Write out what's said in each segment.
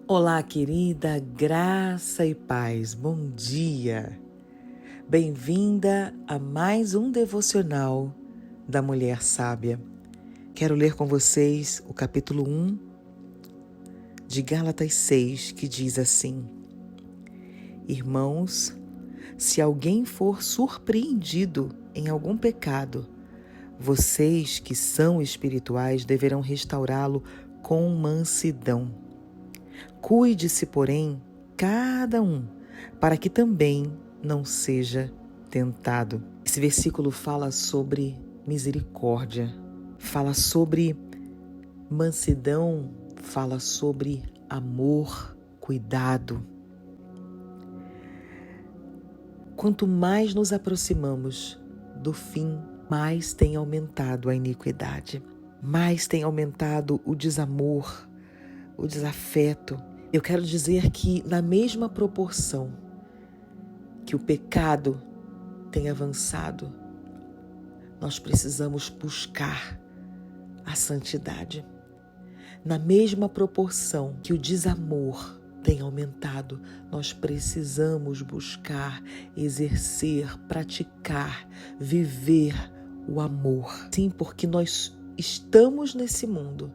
Olá, querida, graça e paz, bom dia! Bem-vinda a mais um devocional da Mulher Sábia. Quero ler com vocês o capítulo 1 de Gálatas 6, que diz assim: Irmãos, se alguém for surpreendido em algum pecado, vocês que são espirituais deverão restaurá-lo com mansidão. Cuide-se, porém, cada um, para que também não seja tentado. Esse versículo fala sobre misericórdia, fala sobre mansidão, fala sobre amor, cuidado. Quanto mais nos aproximamos do fim, mais tem aumentado a iniquidade, mais tem aumentado o desamor, o desafeto. Eu quero dizer que na mesma proporção que o pecado tem avançado, nós precisamos buscar a santidade. Na mesma proporção que o desamor tem aumentado, nós precisamos buscar, exercer, praticar, viver o amor. Sim, porque nós estamos nesse mundo,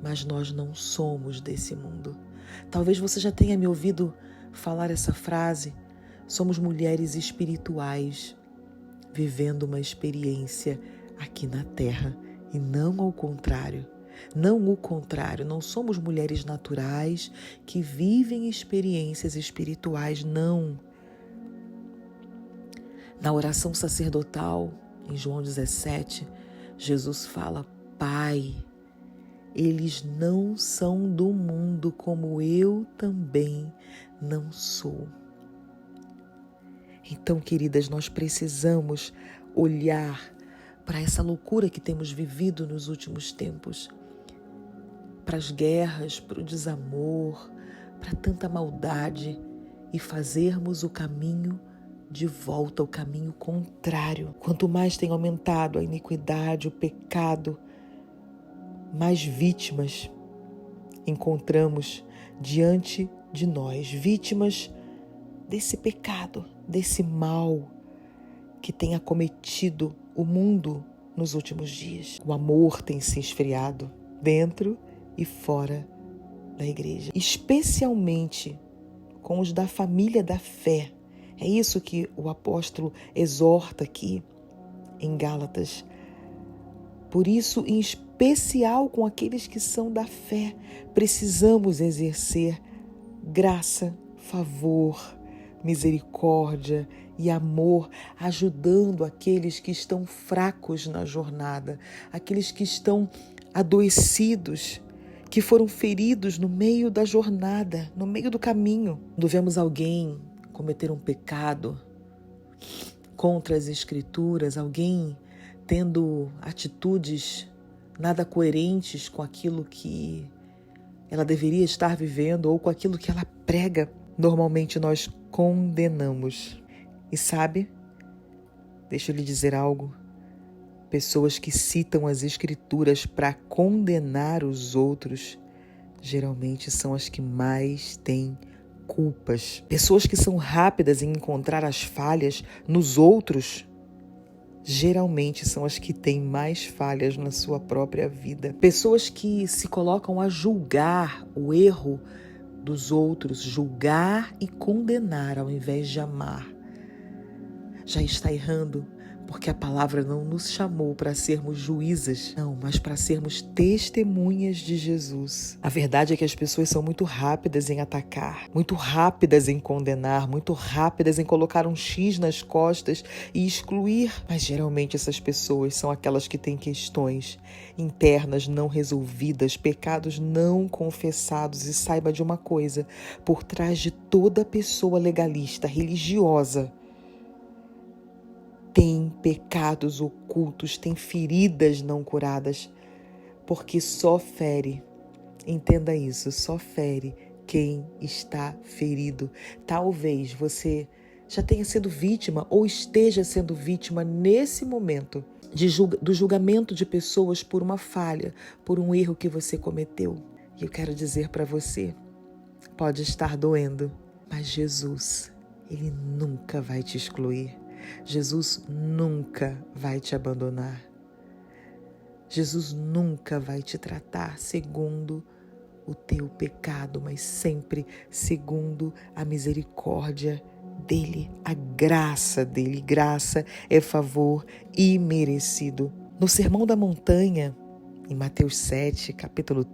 mas nós não somos desse mundo. Talvez você já tenha me ouvido falar essa frase. Somos mulheres espirituais, vivendo uma experiência aqui na Terra e não ao contrário. Não o contrário, não somos mulheres naturais que vivem experiências espirituais, não. Na oração sacerdotal, em João 17, Jesus fala: Pai, eles não são do mundo, como eu também não sou. Então, queridas, nós precisamos olhar para essa loucura que temos vivido nos últimos tempos, para as guerras, para o desamor, para tanta maldade e fazermos o caminho de volta, o caminho contrário. Quanto mais tem aumentado a iniquidade, o pecado, mais vítimas encontramos diante de nós, vítimas desse pecado, desse mal que tem acometido o mundo nos últimos dias. O amor tem se esfriado dentro e fora da igreja, especialmente com os da família da fé. É isso que o apóstolo exorta aqui em Gálatas. Por isso, em especial com aqueles que são da fé, precisamos exercer graça, favor, misericórdia e amor, ajudando aqueles que estão fracos na jornada, aqueles que estão adoecidos, que foram feridos no meio da jornada, no meio do caminho. Quando vemos alguém cometer um pecado contra as Escrituras, alguém tendo atitudes nada coerentes com aquilo que ela deveria estar vivendo ou com aquilo que ela prega, normalmente nós condenamos. E sabe, deixa eu lhe dizer algo, pessoas que citam as Escrituras para condenar os outros, geralmente são as que mais têm culpas. Pessoas que são rápidas em encontrar as falhas nos outros, geralmente são as que têm mais falhas na sua própria vida. Pessoas que se colocam a julgar o erro dos outros, julgar e condenar ao invés de amar, já está errando, porque a palavra não nos chamou para sermos juízas, não, mas para sermos testemunhas de Jesus. A verdade é que as pessoas são muito rápidas em atacar, muito rápidas em condenar, muito rápidas em colocar um X nas costas e excluir. Mas geralmente essas pessoas são aquelas que têm questões internas não resolvidas, pecados não confessados. E saiba de uma coisa, por trás de toda pessoa legalista, religiosa, tem pecados ocultos, tem feridas não curadas, porque só fere, entenda isso, só fere quem está ferido. Talvez você já tenha sido vítima ou esteja sendo vítima nesse momento do julgamento de pessoas por uma falha, por um erro que você cometeu. E eu quero dizer para você Pode estar doendo, mas Jesus, Ele nunca vai te excluir. Jesus nunca vai te abandonar. Jesus nunca vai te tratar segundo o teu pecado, mas sempre segundo a misericórdia dele, a graça dele. Graça é favor imerecido. No Sermão da Montanha, em Mateus 7,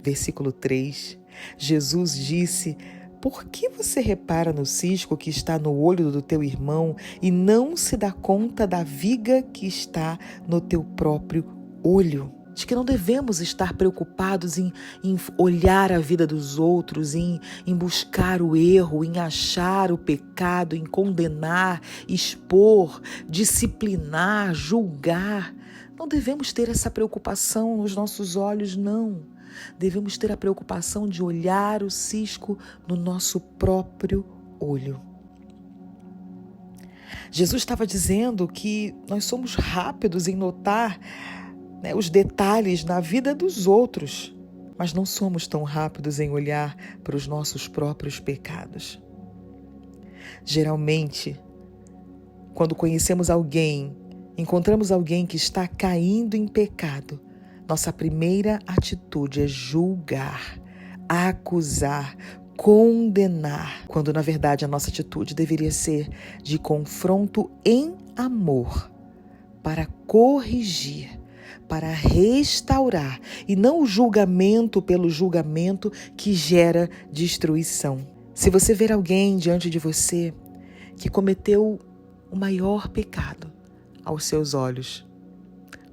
versículo 3, Jesus disse: por que você repara no cisco que está no olho do teu irmão e não se dá conta da viga que está no teu próprio olho? De que não devemos estar preocupados em olhar a vida dos outros, em buscar o erro, em achar o pecado, em condenar, expor, disciplinar, julgar. Não devemos ter essa preocupação nos nossos olhos, não. Devemos ter a preocupação de olhar o cisco no nosso próprio olho. Jesus estava dizendo que nós somos rápidos em notar os detalhes na vida dos outros, mas não somos tão rápidos em olhar para os nossos próprios pecados. Geralmente, quando conhecemos alguém, encontramos alguém que está caindo em pecado, nossa primeira atitude é julgar, acusar, condenar, quando na verdade a nossa atitude deveria ser de confronto em amor, para corrigir, para restaurar, e não o julgamento pelo julgamento que gera destruição. Se você ver alguém diante de você que cometeu o maior pecado aos seus olhos,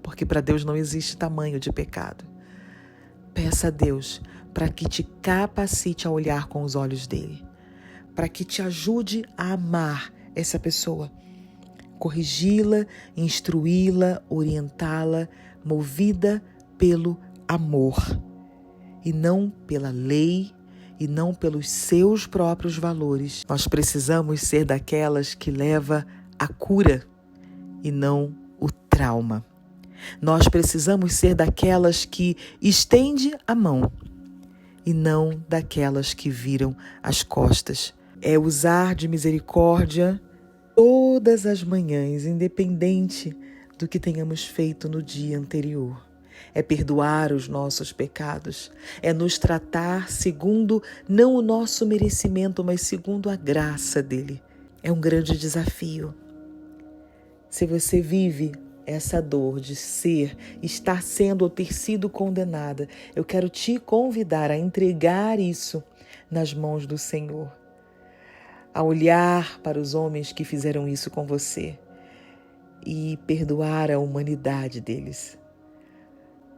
porque para Deus não existe tamanho de pecado, peça a Deus para que te capacite a olhar com os olhos dele, para que te ajude a amar essa pessoa, corrigi-la, instruí-la, orientá-la, movida pelo amor e não pela lei e não pelos seus próprios valores. Nós precisamos ser daquelas que leva a cura e não o trauma. Nós precisamos ser daquelas que estende a mão e não daquelas que viram as costas. É usar de misericórdia todas as manhãs, independente do que tenhamos feito no dia anterior. É perdoar os nossos pecados, é nos tratar segundo não o nosso merecimento, mas segundo a graça dele. É um grande desafio. Se você vive essa dor de estar sendo ou ter sido condenada, eu quero te convidar a entregar isso nas mãos do Senhor, a olhar para os homens que fizeram isso com você e perdoar a humanidade deles.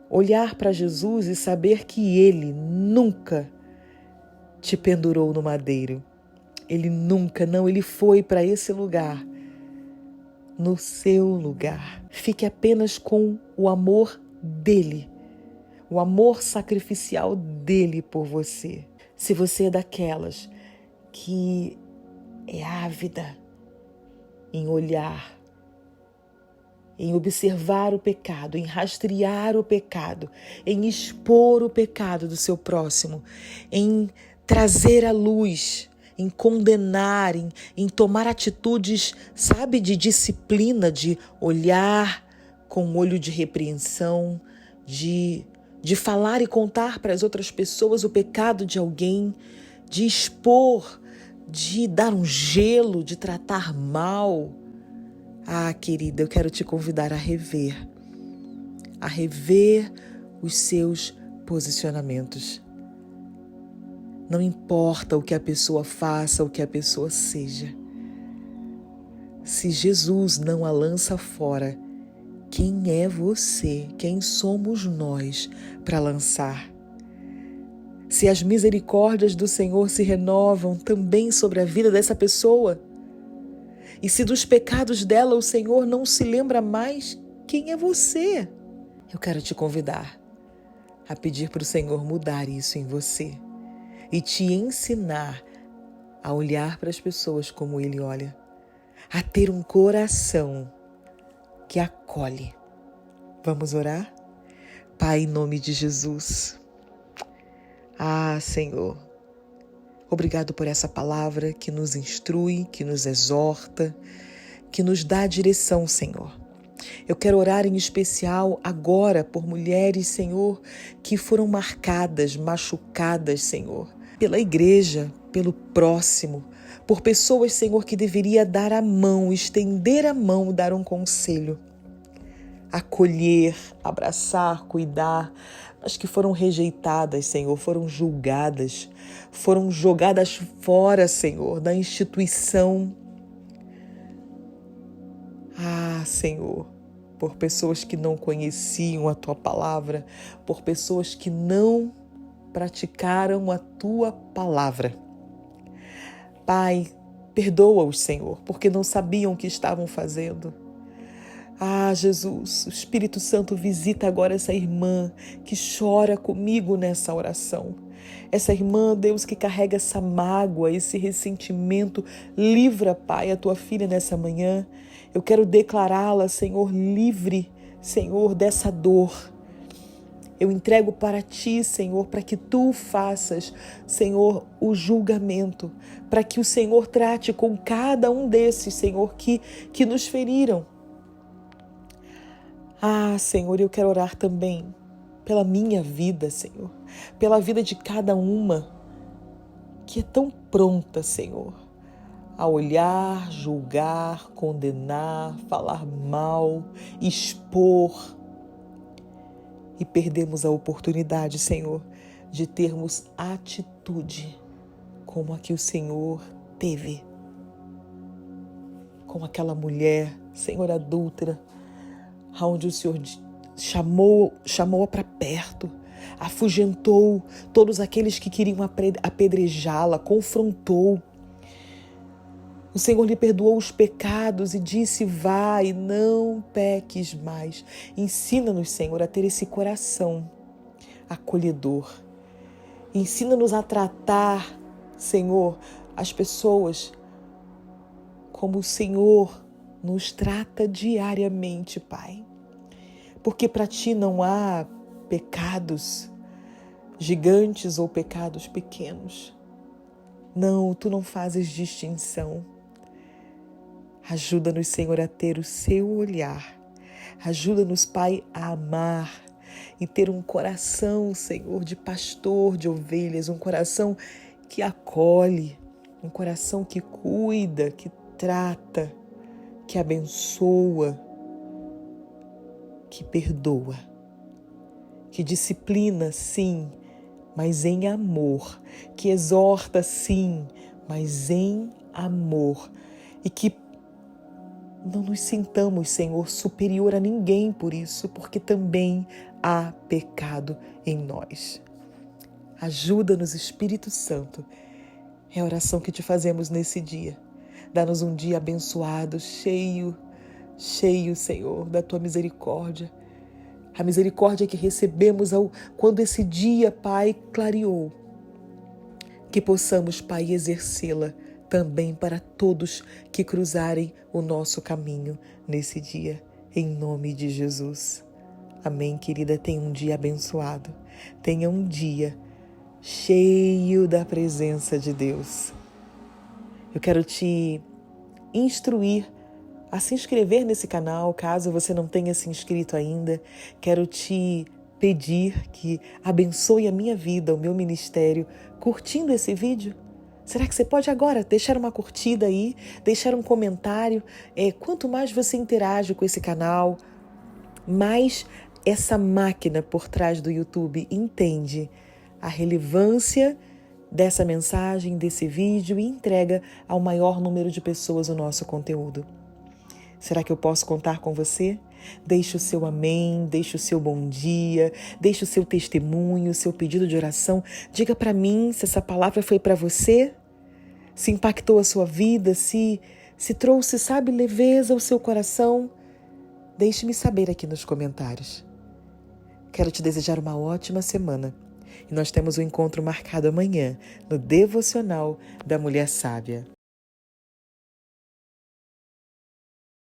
Olhar para Jesus e saber que Ele nunca te pendurou no madeiro. Ele nunca, não, Ele foi para esse lugar, no seu lugar. Fique apenas com o amor dele, o amor sacrificial dele por você. Se você é daquelas que é ávida em olhar, em observar o pecado, em rastrear o pecado, em expor o pecado do seu próximo, em trazer à luz, em condenar, em tomar atitudes, de disciplina, de olhar com um olho de repreensão, de falar e contar para as outras pessoas o pecado de alguém, de expor, de dar um gelo, de tratar mal. Ah, querida, eu quero te convidar a rever os seus posicionamentos. Não importa o que a pessoa faça, o que a pessoa seja. Se Jesus não a lança fora, quem é você? Quem somos nós para lançar? Se as misericórdias do Senhor se renovam também sobre a vida dessa pessoa, e se dos pecados dela o Senhor não se lembra mais, quem é você? Eu quero te convidar a pedir para o Senhor mudar isso em você e te ensinar a olhar para as pessoas como Ele olha, a ter um coração que acolhe. Vamos orar? Pai, em nome de Jesus. Ah, Senhor, Obrigado por essa palavra que nos instrui, que nos exorta, que nos dá a direção, Senhor. Eu quero orar em especial agora por mulheres, Senhor, que foram marcadas, machucadas, Senhor, pela igreja, pelo próximo, por pessoas, Senhor, que deveria dar a mão, estender a mão, dar um conselho, acolher, abraçar, cuidar, mas que foram rejeitadas, Senhor, foram julgadas, foram jogadas fora, Senhor, da instituição. Senhor, por pessoas que não conheciam a Tua palavra, por pessoas que não praticaram a Tua palavra. Pai, perdoa-os, Senhor, porque não sabiam o que estavam fazendo. Jesus, o Espírito Santo visita agora essa irmã que chora comigo nessa oração. Essa irmã, Deus, que carrega essa mágoa, esse ressentimento. Livra, Pai, a Tua filha nessa manhã. Eu quero declará-la, Senhor, livre, Senhor, dessa dor. Eu entrego para Ti, Senhor, para que Tu faças, Senhor, o julgamento, para que o Senhor trate com cada um desses, Senhor, que nos feriram. Senhor, eu quero orar também pela minha vida, Senhor, pela vida de cada uma que é tão pronta, Senhor, a olhar, julgar, condenar, falar mal, expor. E perdemos a oportunidade, Senhor, de termos atitude como a que o Senhor teve com aquela mulher, Senhor, adúltera, onde o Senhor chamou-a para perto, afugentou todos aqueles que queriam apedrejá-la, confrontou. O Senhor lhe perdoou os pecados e disse: vai, não peques mais. Ensina-nos, Senhor, a ter esse coração acolhedor. Ensina-nos a tratar, Senhor, as pessoas como o Senhor nos trata diariamente, Pai. Porque para Ti não há pecados gigantes ou pecados pequenos. Não, Tu não fazes distinção. Ajuda-nos, Senhor, a ter o Seu olhar. Ajuda-nos, Pai, a amar e ter um coração, Senhor, de pastor de ovelhas, um coração que acolhe, um coração que cuida, que trata, que abençoa, que perdoa, que disciplina, sim, mas em amor, que exorta, sim, mas em amor, e que não nos sintamos, Senhor, superior a ninguém por isso, porque também há pecado em nós. Ajuda-nos, Espírito Santo. É a oração que Te fazemos nesse dia. Dá-nos um dia abençoado, cheio, Senhor, da Tua misericórdia. A misericórdia que recebemos quando esse dia, Pai, clareou. Que possamos, Pai, exercê-la também para todos que cruzarem o nosso caminho nesse dia, em nome de Jesus. Amém, querida? Tenha um dia abençoado. Tenha um dia cheio da presença de Deus. Eu quero te instruir a se inscrever nesse canal, caso você não tenha se inscrito ainda. Quero te pedir que abençoe a minha vida, o meu ministério, curtindo esse vídeo. Será que você pode agora deixar uma curtida aí, deixar um comentário? Quanto mais você interage com esse canal, mais essa máquina por trás do YouTube entende a relevância dessa mensagem, desse vídeo e entrega ao maior número de pessoas o nosso conteúdo. Será que eu posso contar com você? Deixe o seu amém, deixe o seu bom dia, deixe o seu testemunho, o seu pedido de oração. Diga para mim se essa palavra foi para você, se impactou a sua vida, se trouxe, leveza ao seu coração. Deixe-me saber aqui nos comentários. Quero te desejar uma ótima semana. E nós temos um encontro marcado amanhã no Devocional da Mulher Sábia.